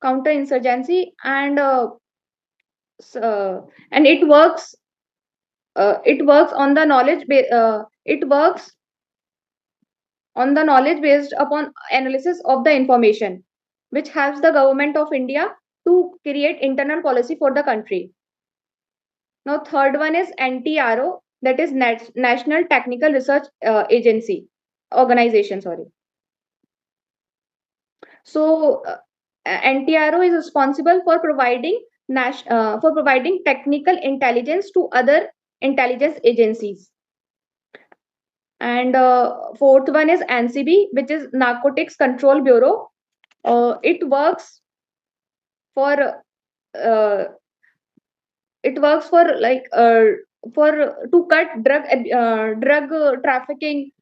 counterinsurgency, and it works on the knowledge based upon analysis of the information, which helps the government of India to create internal policy for the country. Now, third one is NTRO, that is National Technical Research Agency Organization. Sorry. So, NTRO is responsible for providing technical intelligence to other intelligence agencies. And fourth one is NCB, which is Narcotics Control Bureau. It works for to cut drug trafficking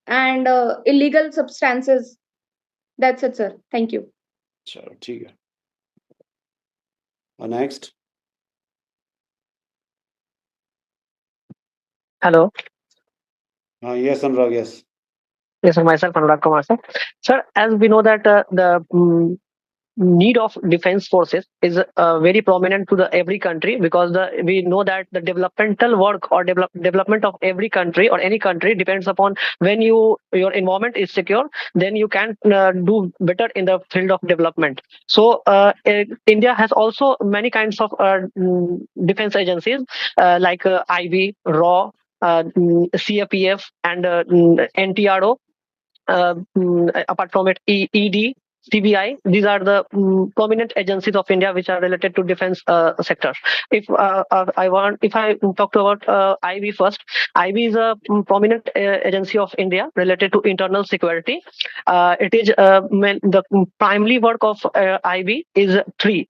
and illegal substances. That's it, sir. Thank you. चलो ठीक है. Next. Hello. Yes, Anurag. Yes. Yes, sir, myself, Anurag Kumar, sir. Sir, as we know that the need of defense forces is very prominent to the every country, because we know that the developmental work or development of every country or any country depends upon when your environment is secure, then you can do better in the field of development. So India has also many kinds of defense agencies like IB, RAW, CAPF, and NTRO. Apart from it, ED, CBI. These are the prominent agencies of India which are related to defense sector. If I talk about IB first, IB is a prominent agency of India related to internal security. It is the primary work of IB is three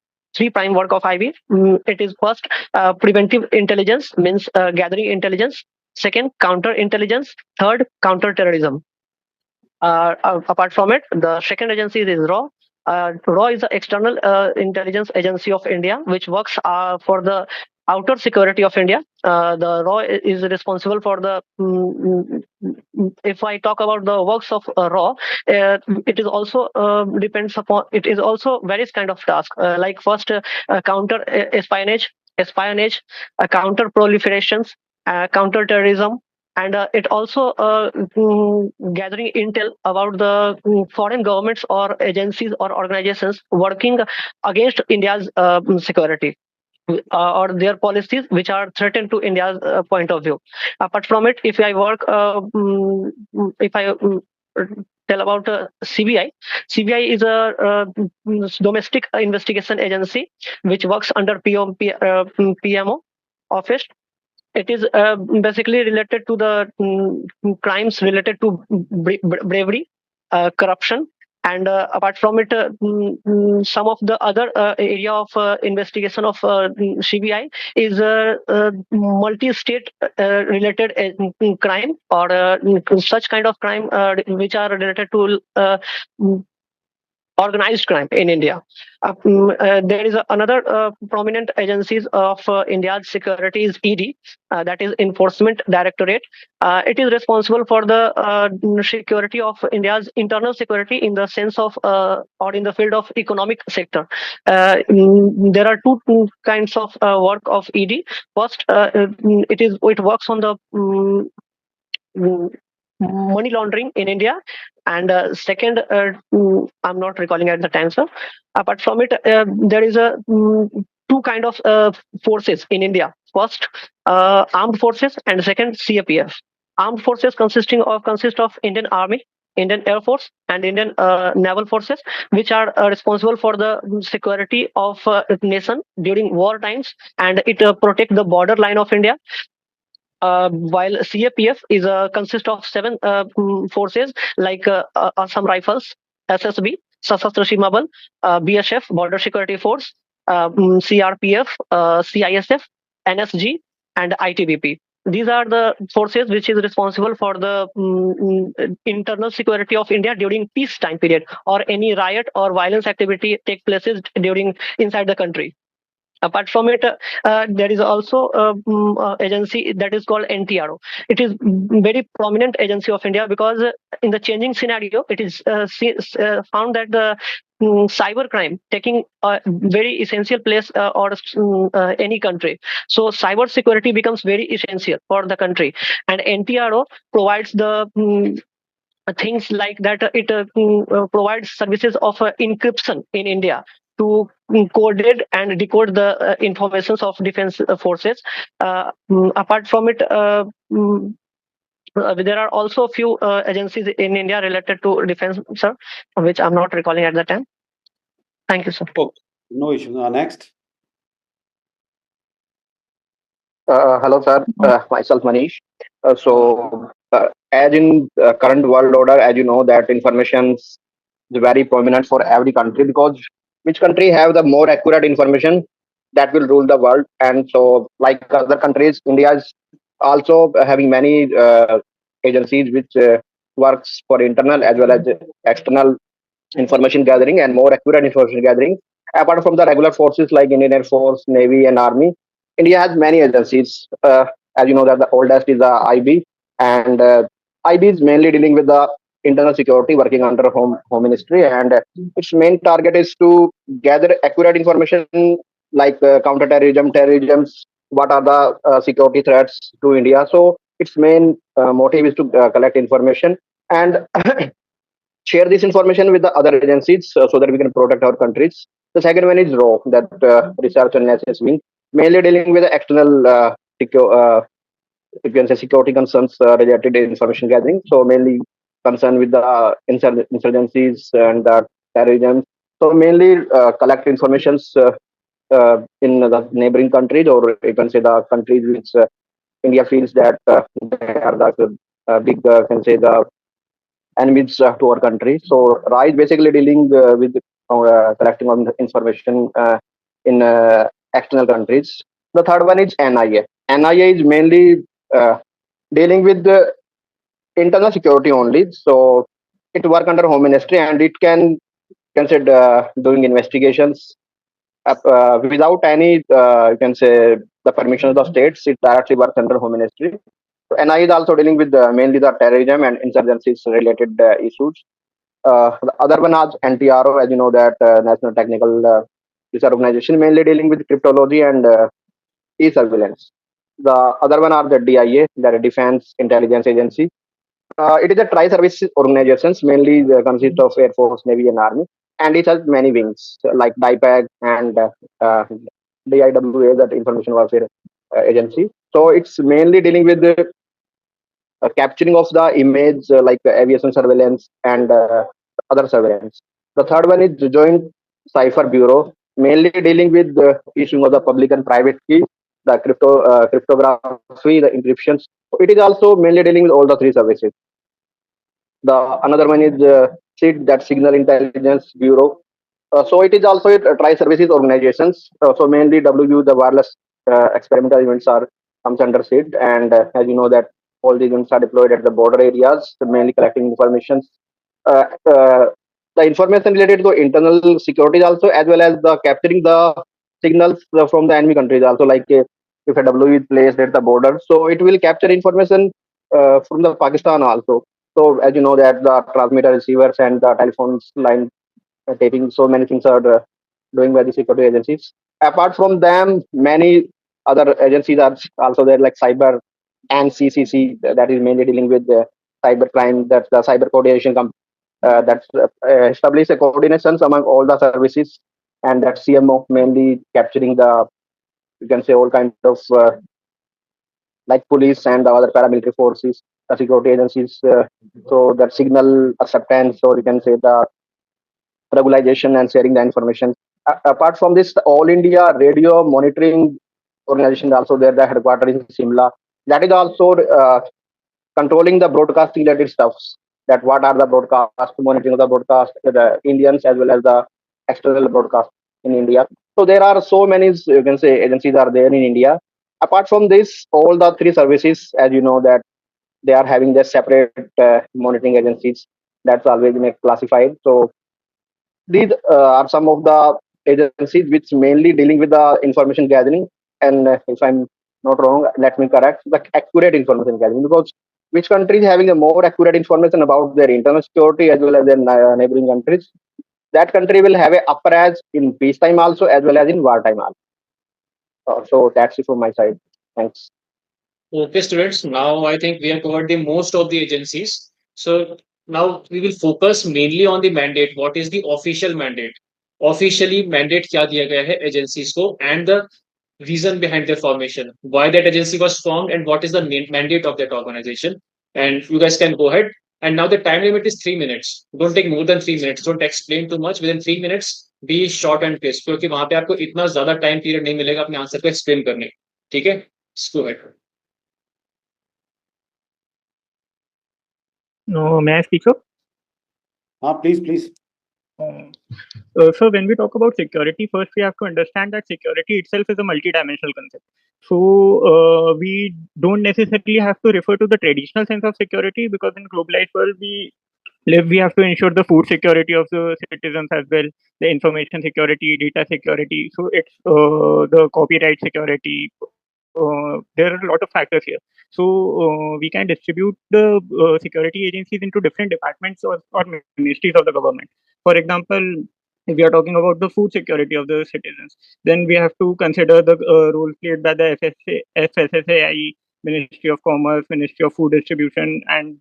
prime work of IB. It is first preventive intelligence, means gathering intelligence. Second, counter intelligence. Third, counter terrorism. Apart from it, the second agency is RAW. RAW is the external intelligence agency of India, which works for the outer security of India. The RAW is responsible for the. If I talk about the works of RAW, it is also depends upon. It is also various kind of tasks. Like first, counter espionage, counter proliferations, counter terrorism, and it also gathering intel about the foreign governments or agencies or organizations working against India's security or their policies which are threatened to India's point of view. Apart from it, if I tell about CBI. CBI is a domestic investigation agency which works under PMO office. It is basically related to the crimes related to bravery, corruption, and apart from it, some of the other area of investigation of CBI is multi-state related crime or such kind of crime which are related to organized crime in India. There is another prominent agencies of India's security is ED, that is Enforcement Directorate. It is responsible for the security of India's internal security in the sense of or in the field of economic sector. There are two kinds of work of ED. First, it works on the money laundering in India, and second, I'm not recalling at the time, sir. Apart from it, there is a two kind of forces in India. First, armed forces, and second, CAPF. Armed forces consist of Indian Army, Indian Air Force, and Indian naval forces, which are responsible for the security of nation during war times, and it protect the border line of India. While CAPF is consists of seven forces like Assam Rifles, SSB, Sashastra Seema Bal, BSF, Border Security Force, CRPF, CISF, NSG, and ITBP. These are the forces which is responsible for the internal security of India during peace time period or any riot or violence activity take places during inside the country. Apart from it, there is also agency that is called NTRO. It is very prominent agency of India because in the changing scenario, it is found that the cyber crime taking a very essential place or any country. So cyber security becomes very essential for the country, and NTRO provides the things like that. It provides services of encryption in India to coded and decode the informations of defense forces. Apart from it, there are also a few agencies in India related to defense, sir, which I'm not recalling at the time. Thank you, sir. Okay. No issue. Next. Hello, sir. Myself Manish. As in current world order, as you know, that information is very prominent for every country, because which country have the more accurate information, that will rule the world. And so, like other countries, India is also having many agencies which works for internal as well as external information gathering and more accurate information gathering. Apart from the regular forces like Indian Air Force, Navy, and Army, India has many agencies. As you know, that the oldest is the IB, and IB is mainly dealing with the internal security, working under Home Ministry, and its main target is to gather accurate information like counterterrorism, terrorism, what are the security threats to India. So its main motive is to collect information and share this information with the other agencies, so that we can protect our countries. The second one is RAW, that research and analysis wing, mainly dealing with the external you can say security concerns related to information gathering. So mainly concerned with the insurgencies and the terrorism. So mainly collect informations in the neighboring countries, or you can say the countries which India feels that they are the big, can say the enemies to our country. So RA is basically dealing with collecting on the information in external countries. The third one is NIA. NIA is mainly uh, dealing with the internal security only. So it work under Home Ministry, and it can consider doing investigations without any you can say the permission of the states. It directly works under Home Ministry. So NIA is also dealing with mainly the terrorism and insurgencies related issues. The other one is NTRO, as you know, that National Technical Research Organization, mainly dealing with cryptology and e-surveillance. The other one are the DIA, that is Defense Intelligence Agency. It is a tri-service organization, mainly consists of Air Force, Navy, and Army, and it has many wings like DIPAG and DIWA, that Information Warfare Agency. So it's mainly dealing with the capturing of the image like aviation surveillance and other surveillance. The third one is the Joint Cipher Bureau, mainly dealing with the issuing of the public and private key, the cryptography, the encryptions. It is also mainly dealing with all the three services. The another one is SID, that Signal Intelligence Bureau. So it is also a tri-services organizations. So mainly WU, the wireless experimental units are comes under SID, and as you know that all these units are deployed at the border areas, mainly collecting information. Uh, uh, the information related to internal security also, as well as the capturing the signals from the enemy countries also, like if a W is placed at the border, so it will capture information from the Pakistan also. So as you know that the transmitter receivers and the telephones line taping, so many things are doing by the security agencies. Apart from them, many other agencies are also there, like cyber and CCC, that is mainly dealing with cyber crime. That's the cyber coordination that's establish a coordinations among all the services, and that CMO mainly capturing the, you can say, all kind of like police and the other paramilitary forces, the security agencies. So that signal acceptance, or you can say the regularization and sharing the information. Apart from this, the All India Radio Monitoring Organization is also there, the headquarters in Simla. That is also controlling the broadcasting related stuffs. That what are the broadcast, monitoring of the broadcast, the Indians as well as the external broadcast in India. So there are so many, you can say, agencies are there in India. Apart from this, all the three services, as you know, that they are having their separate monitoring agencies. That's always been classified. So these are some of the agencies which mainly dealing with the information gathering, and if I'm not wrong, let me correct, the accurate information gathering, because which country is having a more accurate information about their internal security as well as their neighboring countries, that country will have a upper edge in peacetime also as well as in wartime also. So that's it from my side. Thanks. Okay, students, now I think we have covered the most of the agencies. So now we will focus mainly on the mandate. What is the official mandate? Officially, mandate क्या दिया गया है agencies को, and the reason behind their formation, why that agency was formed, and what is the mandate of that organization. And you guys can go ahead. And now the time limit is 3 minutes. Don't take more than 3 minutes. Don't explain too much. Within 3 minutes, be short and crisp. क्योंकि वहां पे आपको इतना ज्यादा time period नहीं मिलेगा अपने answer को एक्सप्लेन करने. ठीक है? Go ahead. No, may I speak up? Please. So when we talk about security, first we have to understand that security itself is a multidimensional concept. So we don't necessarily have to refer to the traditional sense of security, because in globalized world we live, we have to ensure the food security of the citizens as well, the information security, data security. So it's the copyright security. There are a lot of factors here. So we can distribute the security agencies into different departments or ministries of the government. For example, if we are talking about the food security of the citizens, then we have to consider the role played by the FSSAI, Ministry of Commerce, Ministry of Food Distribution, and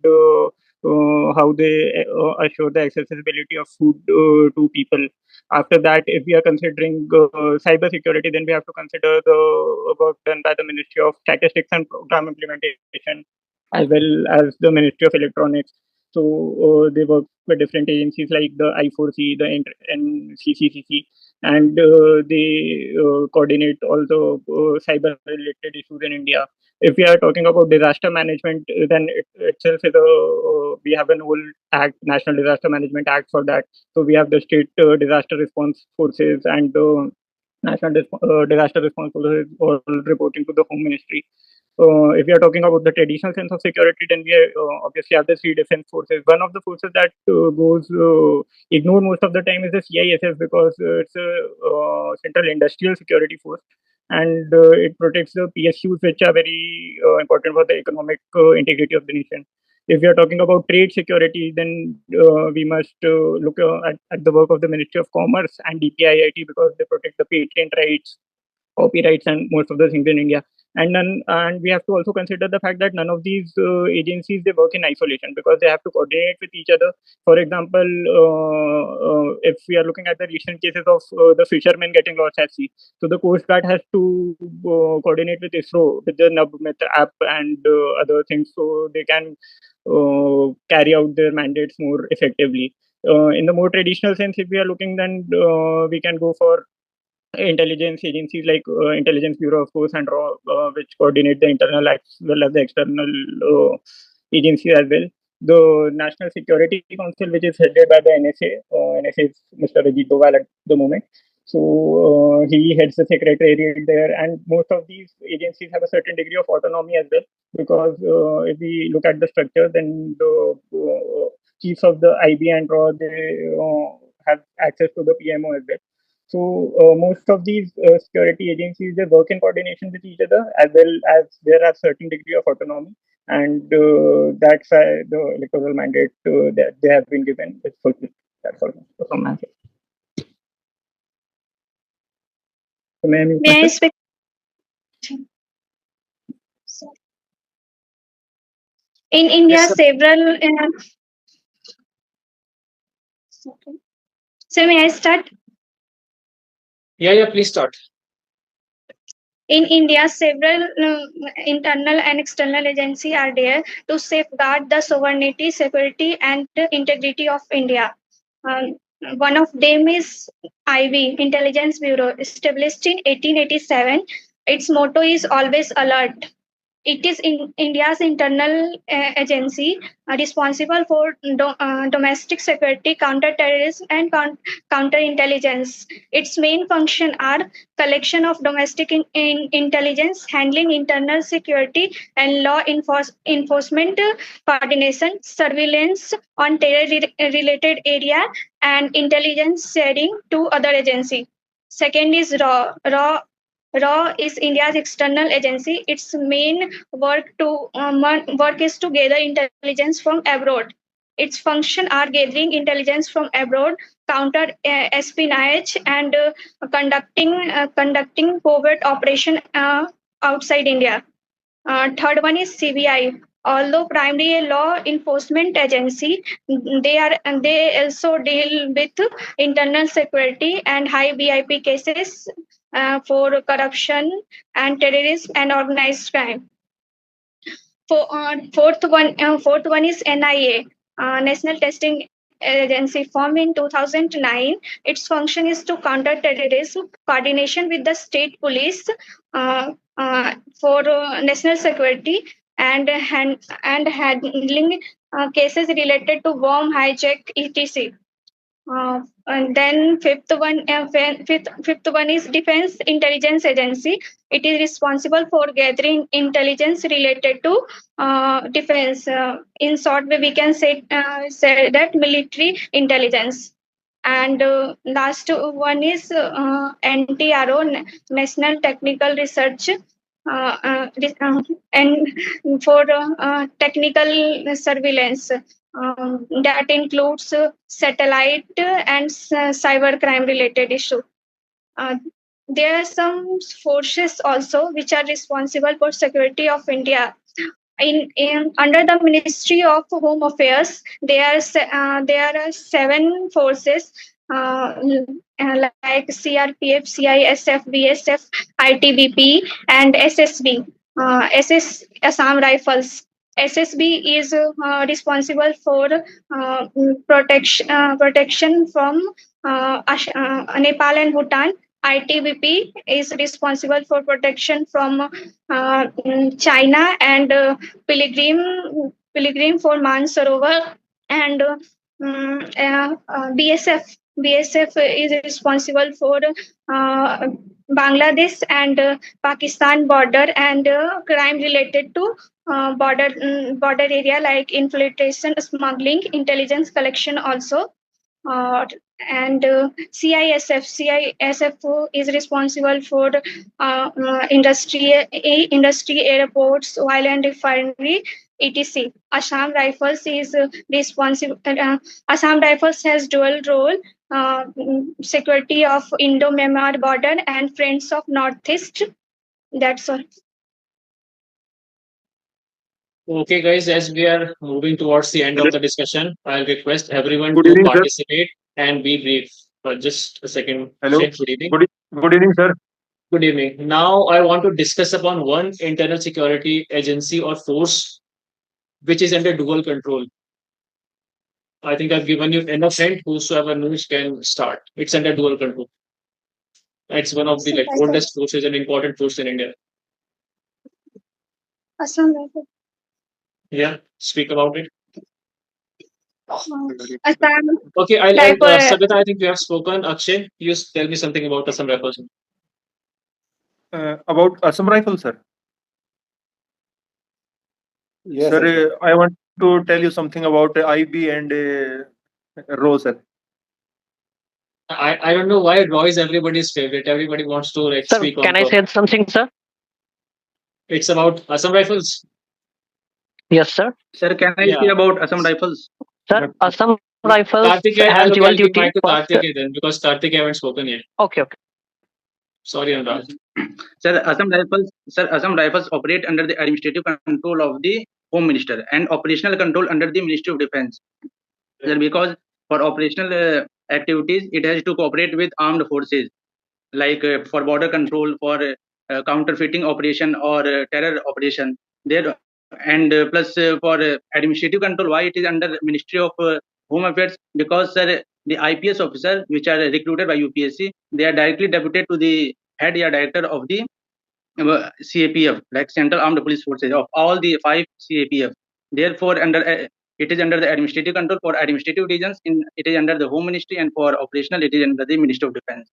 how they assure the accessibility of food to people. After that, if we are considering cyber security, then we have to consider the work done by the Ministry of Statistics and Program Implementation, as well as the Ministry of Electronics. So they work with different agencies like the I4C, the NCCCC, and they coordinate all the cyber-related issues in India. If we are talking about disaster management, then it itself is we have an old act, National Disaster Management Act for that. So we have the state disaster response forces and the national disaster response forces all reporting to the Home Ministry. If we are talking about the traditional sense of security, then we obviously have the three defense forces. One of the forces that goes ignored most of the time is the CISF, because it's a Central Industrial Security Force, and it protects the PSUs, which are very important for the economic integrity of the nation. If we are talking about trade security, then we must look at the work of the Ministry of Commerce and DPIIT, because they protect the patent rights, copyrights, and most of the things in India. And we have to also consider the fact that none of these agencies, they work in isolation, because they have to coordinate with each other. For example, if we are looking at the recent cases of the fishermen getting lost at sea, so the Coast Guard has to coordinate with ISRO, with the NavMet app and other things, so they can carry out their mandates more effectively. In the more traditional sense, if we are looking, then we can go for intelligence agencies like Intelligence Bureau, of course, and RAW, which coordinate the internal as well as the external agencies as well. The National Security Council, which is headed by the NSA. NSA is Mr. Ajit Doval at the moment. So he heads the secretariat there, and most of these agencies have a certain degree of autonomy as well, because if we look at the structure, then the chiefs of the IB and RAW, they have access to the PMO as well. So most of these security agencies, they work in coordination with each other, as well as there are certain degree of autonomy, and that's why the electoral mandate that they have been given is fulfilled. That's all from my side. So may I mute May I myself? speak? In India, Yes, sir. several. So may I start? Yeah, please start. In India, several internal and external agencies are there to safeguard the sovereignty, security, and integrity of India. Um, One of them is IB, Intelligence Bureau, established in 1887. Its motto is always alert. It is in India's internal agency responsible for domestic security, counter-terrorism, and counterintelligence. Its main function are collection of domestic intelligence, handling internal security and law enforcement, coordination, surveillance on terror-related area, and intelligence sharing to other agencies. Second is RAW. RAW is India's external agency. Its main work is to gather intelligence from abroad. Its function are gathering intelligence from abroad, counter espionage, and conducting covert operation outside India. Third one is CBI. Although primarily a law enforcement agency, they also deal with internal security and high BIP cases for corruption and terrorism and organized crime. Fourth one is NIA, National Testing Agency, formed in 2009. Its function is to counter terrorism, coordination with the state police for national security, and handling cases related to bomb hijack, etc. And then fifth one is Defense Intelligence Agency. It is responsible for gathering intelligence related to defense. In short, we can say that military intelligence. And last one is NTRO, National Technical Research, and for technical surveillance. That includes satellite and cybercrime related issue. There are some forces also which are responsible for security of India. Under the Ministry of Home Affairs, there are 7 forces like CRPF, CISF, BSF, ITBP, and SSB. Assam Rifles. SSB is responsible for protection from Nepal and Bhutan. ITBP is responsible for protection from China, and Pilgrim for Mansarovar, and BSF is responsible for Bangladesh and Pakistan border, and crime related to border area like infiltration, smuggling, intelligence collection also. And CISF is responsible for industry, airports, oil and refinery, etc. Assam Rifles is responsible. Assam Rifles has dual role: security of Indo-Myanmar border and Friends of Northeast. That's all. Okay, guys, as we are moving towards the end of the discussion, I'll request everyone Good to evening, sir. participate and be brief. Just a second. Hello. Shane, good evening. Good evening, sir. Good evening. Now, I want to discuss upon one internal security agency or force which is under dual control. I think I've given you enough hint. Whosoever knows can start. It's under dual control. It's one of the oldest forces and important force in India. Assam Rifles. Yeah, speak about it. Assam Okay, Rifle. Sabita, I think you have spoken. Akshay, you tell me something about Assam Rifles. About Assam Rifle, sir. Yes, Sir, I want to tell you something about IB and RO, sir. I don't know why Roy is everybody's favorite. Everybody wants to like Sir, speak on. can I say something, sir? It's about Assam Rifles. Yes, sir. Sir, can I say about Assam Rifles? Sir, Assam Rifles Karthik, has I'll dual give duty. mic to First, Karthik then, because Karthik haven't spoken yet. okay. Sorry, Anurag. Sir, Assam Rifles operate under the administrative control of the Home Minister and operational control under the Ministry of Defense. Sir, because for operational activities, it has to cooperate with armed forces, like for border control, for counterfeiting operation or terror operation. There and plus for administrative control, why it is under Ministry of Home Affairs? Because sir, the IPS officer which are recruited by UPSC, they are directly deputed to the head or director of the CAPF, like Central Armed Police Forces of all the 5 CAPF. Therefore, it is under the administrative control. For administrative reasons, it is under the Home Ministry, and for operational, it is under the Ministry of Defense.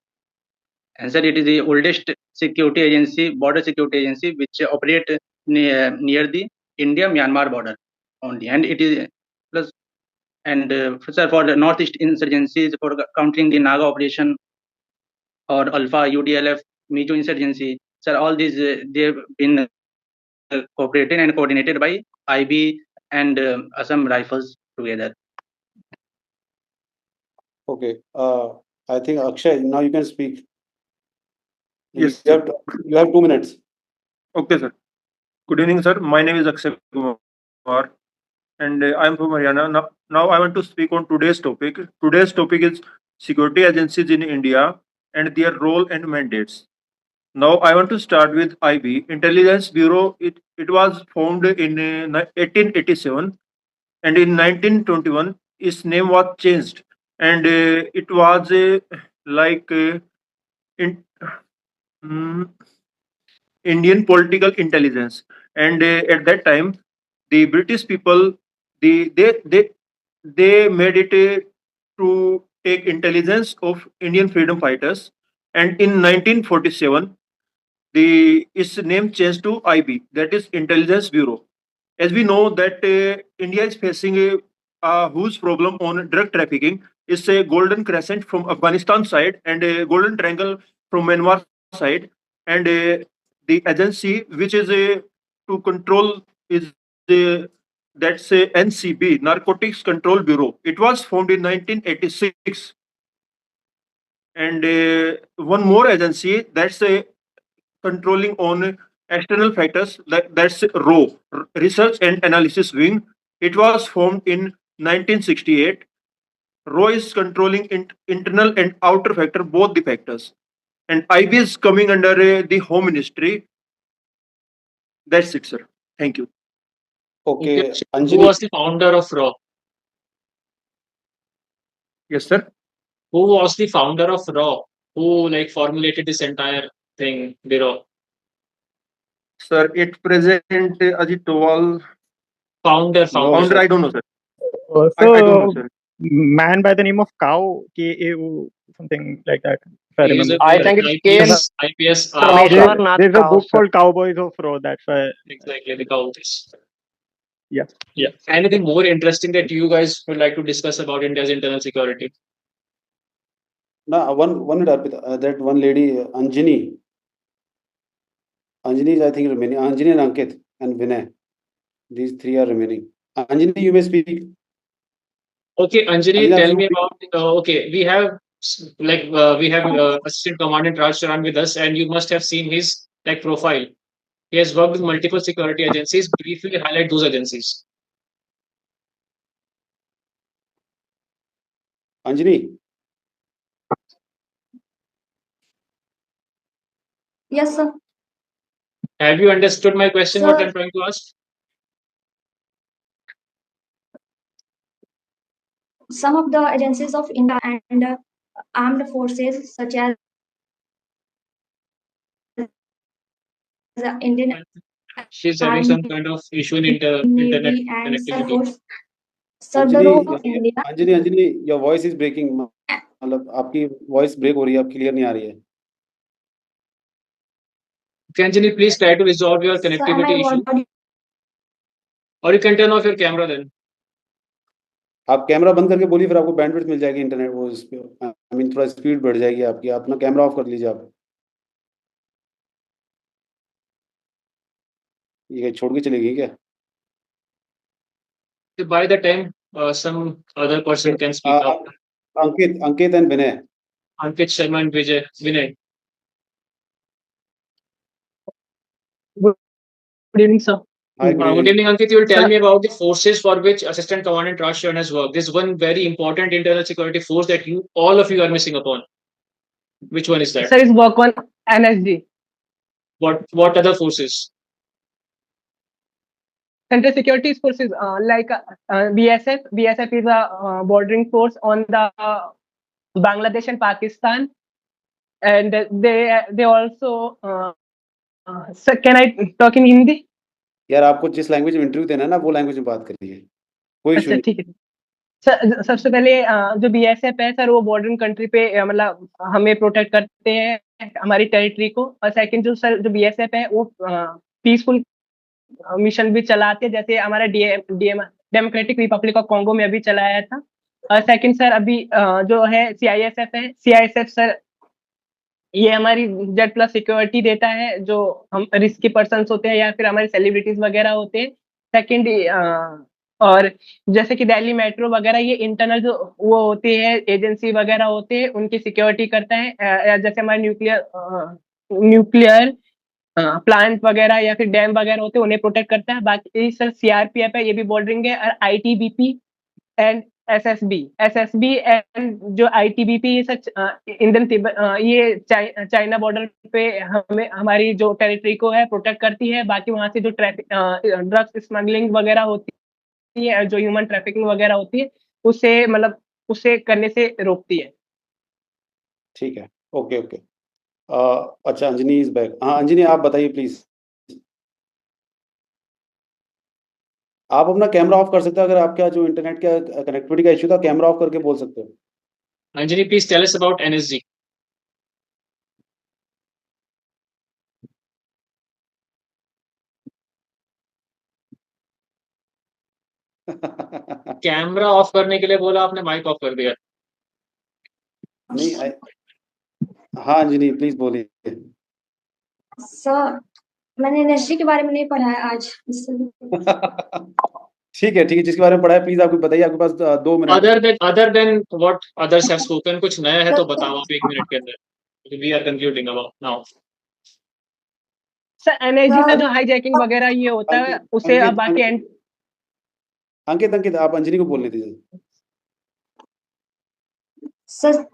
And sir, it is the oldest security agency, border security agency, which operate near the India-Myanmar border only. And it is plus, and sir, for the Northeast insurgencies, for countering the Naga operation, or Alpha, UDLF, Mizo insurgency. Sir, all these they've been cooperated and coordinated by IB and Assam Rifles together. Okay. I think Akshay, now you can speak. Yes, You sir. have, you have 2 minutes. Okay, sir. Good evening, sir. My name is Akshay Kumar, and I am from Haryana. Now I want to speak on today's topic. Today's topic is security agencies in India and their role and mandates. Now I want to start with IB, Intelligence Bureau. It was founded in 1887, and in 1921 its name was changed, and it was like in, mm, Indian political intelligence. And at that time, the British people, they made it to take intelligence of Indian freedom fighters. And in 1947, its name changed to IB, that is Intelligence Bureau. As we know that India is facing a huge problem on drug trafficking. It's a golden crescent from Afghanistan side and a golden triangle from Myanmar side, and the agency which is to control is that's a NCB, Narcotics Control Bureau. It was formed in 1986, and one more agency that's a controlling on external factors, that's RAW, Research and Analysis Wing. It was formed in 1968. RAW is controlling internal and outer factor, both the factors. And IB is coming under the Home Ministry. That's it, sir. Thank you. Okay. Who Anjali, was the founder of RAW? Yes, sir. Who was the founder of RAW? Who like formulated this entire thing, the RAW? Sir, it present Ajit Doval. Founder, no, founder. Founder, sir. I don't know, sir. So, I don't know, sir. man by the name of Cow, KAU, something like that, if I He is remember. a I think it's KN IPS Rameshwar There, Nath there's a Kao, book sir. called Cowboys of Ro. That's why. exactly the Countess. Yeah. Yeah. Anything more interesting that you guys would like to discuss about India's internal security? No, one minute, Arpita. That one lady, Anjani. Anjani is, I think, remaining. Anjani and Ankit and Vinay. These three are remaining. Anjani, you may speak. Okay, Anjali, Anjani, tell आप me speak. about. Okay, we have Assistant Commandant Raj Charan with us, and you must have seen his like profile. He has worked with multiple security agencies. Briefly highlight those agencies. Anjani. Yes, sir. Have you understood my question? What Sir, I'm trying to ask? some of the agencies of India and armed forces such as the Indian She's having some Army, kind of issue in internet Navy, and Air connectivity. Force. Sir, the Anjali role of India. Anjali your voice is breaking, मतलब आपकी voice break हो रही है, आप clear नहीं आ रही है. Can Anjali please try to resolve your Sir, am I connectivity issue? audible? Or you can turn off your camera then. आप कैमरा बंद करके बोलिए, फिर आपको बैंडविड्थ मिल जाएगी इंटरनेट, वो इस पे आई मीन थोड़ा स्पीड बढ़ जाएगी आपकी. अपना कैमरा ऑफ कर लीजिए आप. ये छोड़ के चलेगी क्या? By the time some other person can speak up. Ankit and Vinay. Ankit Sharma and Vinay. Good evening, sir. Hi, Good evening, Ankit. You will tell Sir. me about the forces for which Assistant Commandant Raj Charan has worked. There's one very important internal security force that all of you are missing upon. Which one is that? Sir, is work on NSG, What other forces? Central Security Forces, like BSF. BSF is a bordering force on the Bangladesh and Pakistan, and they also. Sir, can I talk in Hindi? यार आपको जिस language में interview देना है ना, वो language में बात करिए, कोई इशू अच्छा, नहीं. ठीक है सर. सबसे पहले जो बीएसएफ है सर, वो बॉर्डरिंग कंट्री पे मतलब हमें प्रोटेक्ट करते हैं, हमारी टेरिटरी को. और सेकंड जो बीएसएफ है वो पीसफुल मिशन भी चलाते हैं, जैसे हमारा डेमोक्रेटिक रिपब्लिक ऑफ कॉन्गो में अभी चलाया था. और सेकंड सर अभी जो है सीआईएसएफ है. सीआईएसएफ सर ये हमारी जेड प्लस सिक्योरिटी देता है, जो हम रिस्की पर्सन होते हैं या फिर हमारे सेलिब्रिटीज वगैरह होते हैं। सेकेंड, और जैसे कि दिल्ली मेट्रो वगैरह, ये इंटरनल जो वो होती है एजेंसी वगैरह होते हैं, उनकी सिक्योरिटी करता है। या जैसे हमारे न्यूक्लियर प्लांट वगैरह या फिर डैम वगैरह होते हैं, उन्हें प्रोटेक्ट करता है। बाकी सर सीआरपीएफ है, ये भी बॉर्डरिंग है। और आईटीबीपी एंड एसएसबी एंड जो आईटीबीपी, ये सच इंडियन तिब्बत, ये चाइना बॉर्डर पे हमें हमारी जो टेरिटरी को है प्रोटेक्ट करती है। बाकी वहां से जो ट्रैफिक ड्रग्स स्मगलिंग वगैरह होती है, जो ह्यूमन ट्रैफिकिंग वगैरह होती है, उससे मतलब उससे करने से रोकती है। ठीक है, ओके ओके। अच्छा, अंजनी इज बैक। हाँ अंजनी, आप बताइए प्लीज। आप अपना कैमरा ऑफ कर सकते हो, अगर आपका जो इंटरनेट का कनेक्टिविटी का इश्यू था, कैमरा ऑफ करके बोल सकते हो। Anjali, please tell us about NSG. Camera off करने के लिए बोला आपने, माइक ऑफ कर दिया। नहीं हाँ अंजनी प्लीज बोलिए। सर मैंने एनएसजी के बारे में नहीं पढ़ा है आज, ठीक है ठीक है, जिसके बारे में पढ़ा है प्लीज आपको बताइए, आपके पास 2 मिनट है। Other than what others have spoken, कुछ नया है तो बताओ आप 1 मिनट के अंदर। We are concluding about now. Sir NIG से जो हाईजैकिंग वगैरह ये होता है, उसे अब बाकी अंकित आप अंजनी को बोलने दीजिए। Sir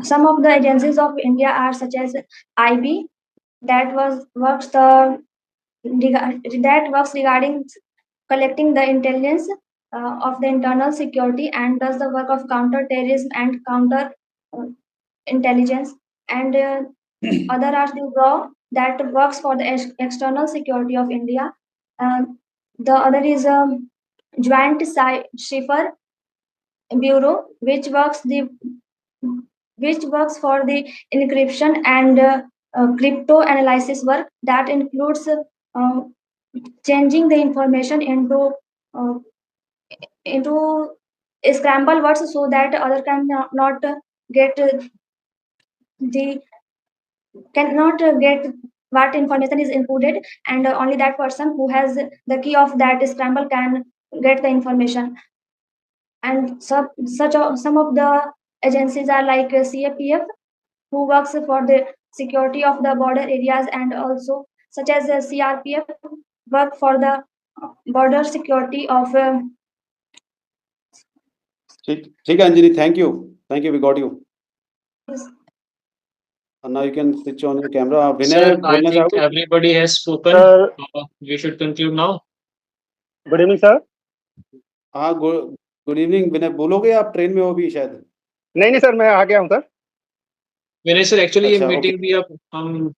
some of the agencies of India are such as IB, that works regarding collecting the intelligence of the internal security and does the work of counter terrorism and counter intelligence. And other are the RAW, that works for the external security of India. The other is Joint Cipher Bureau, which works for the encryption and crypto analysis work, that includes changing the information into scramble words so that other cannot get what information is included, and only that person who has the key of that scramble can get the information. And some of the agencies are like CAPF, who works for the security of the border areas, and also such as CRPF, work for the border security of ठीक है Anjani, thank you, we got you. Now you can switch on your camera. Sir, Vinay, I बोलना think चाहोगे? everybody has spoken. Sir, We should conclude now. good evening, sir. हाँ good evening विनय, बोलोगे? आप train में हो भी शायद। नहीं सर, मैं आ गया हूँ सर। विनय सर, एक्चुअली ये अच्छा, मीटिंग भी अब हम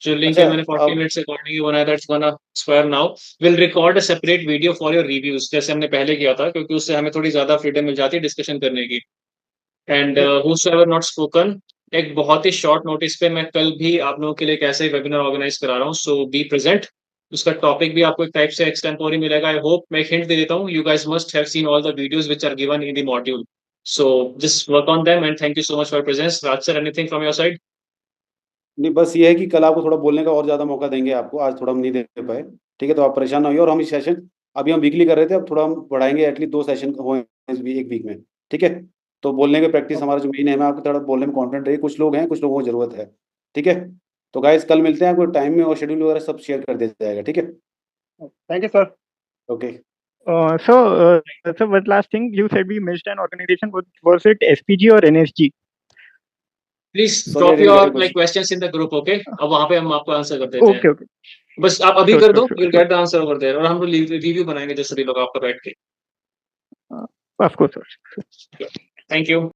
जो लिंक अच्छा, है मैंने 40 मिनट्स अकॉर्डिंगली बनाया, that's gonna expire now. Will record a separate video for your reviews, जैसे हमने पहले किया था, क्योंकि उससे हमें थोड़ी ज्यादा फ्रीडम मिल जाती है डिस्कशन करने की। एंड whosoever नॉट स्पोकन, एक बहुत ही शॉर्ट नोटिस पे मैं कल भी आप लोगों के लिए एक ऐसे वेबिनार ऑर्गेनाइज करा रहा हूँ, सो बी प्रेजेंट। उसका टॉपिक भी आपको एक टाइप से एक्सटेम्पोरी मिलेगा। आई होप, मैं हिंट दे देता हूँ, you guys must have seen all the videos which are given in the module, so just work on them. And thank you so much for presence. Raj sir, anything from your side? नहीं, बस ये है कि कल आपको थोड़ा बोलने का और ज्यादा मौका देंगे आपको, आज थोड़ा हम नहीं दे पाए। ठीक है, तो आप परेशान ना होइए। और हम इस सेशन अभी हम वीकली कर रहे थे, अब थोड़ा हम बढ़ाएंगे, एटलीस्ट 2 सेशन हो एक वीक में। ठीक है, तो बोलने की प्रैक्टिस हमारा जो मेन है, मैं आपको थोड़ा बोलने में कॉन्फिडेंट रहिए। कुछ लोग हैं, कुछ लोगों को जरूरत है। ठीक है, तो गाइस कल मिलते हैं, आपको टाइम में और शेड्यूल वगैरह सब शेयर कर दिया जाएगा। ठीक है, Thank you, sir. Okay. So one last thing, you said we missed an organization. Was it SPG or NSG? Please Sorry, I drop didn't get your your question. Questions in the group, okay? अब वहां पे हम आपको answer कर देते हैं। Okay. बस आप अभी Sure, कर sure, दो, sure, you will sure. Get the answer over there, और हम लोग रिव्यू बनाएंगे जैसे सभी लोग आपका बैठ के। Of course, sir. Thank you.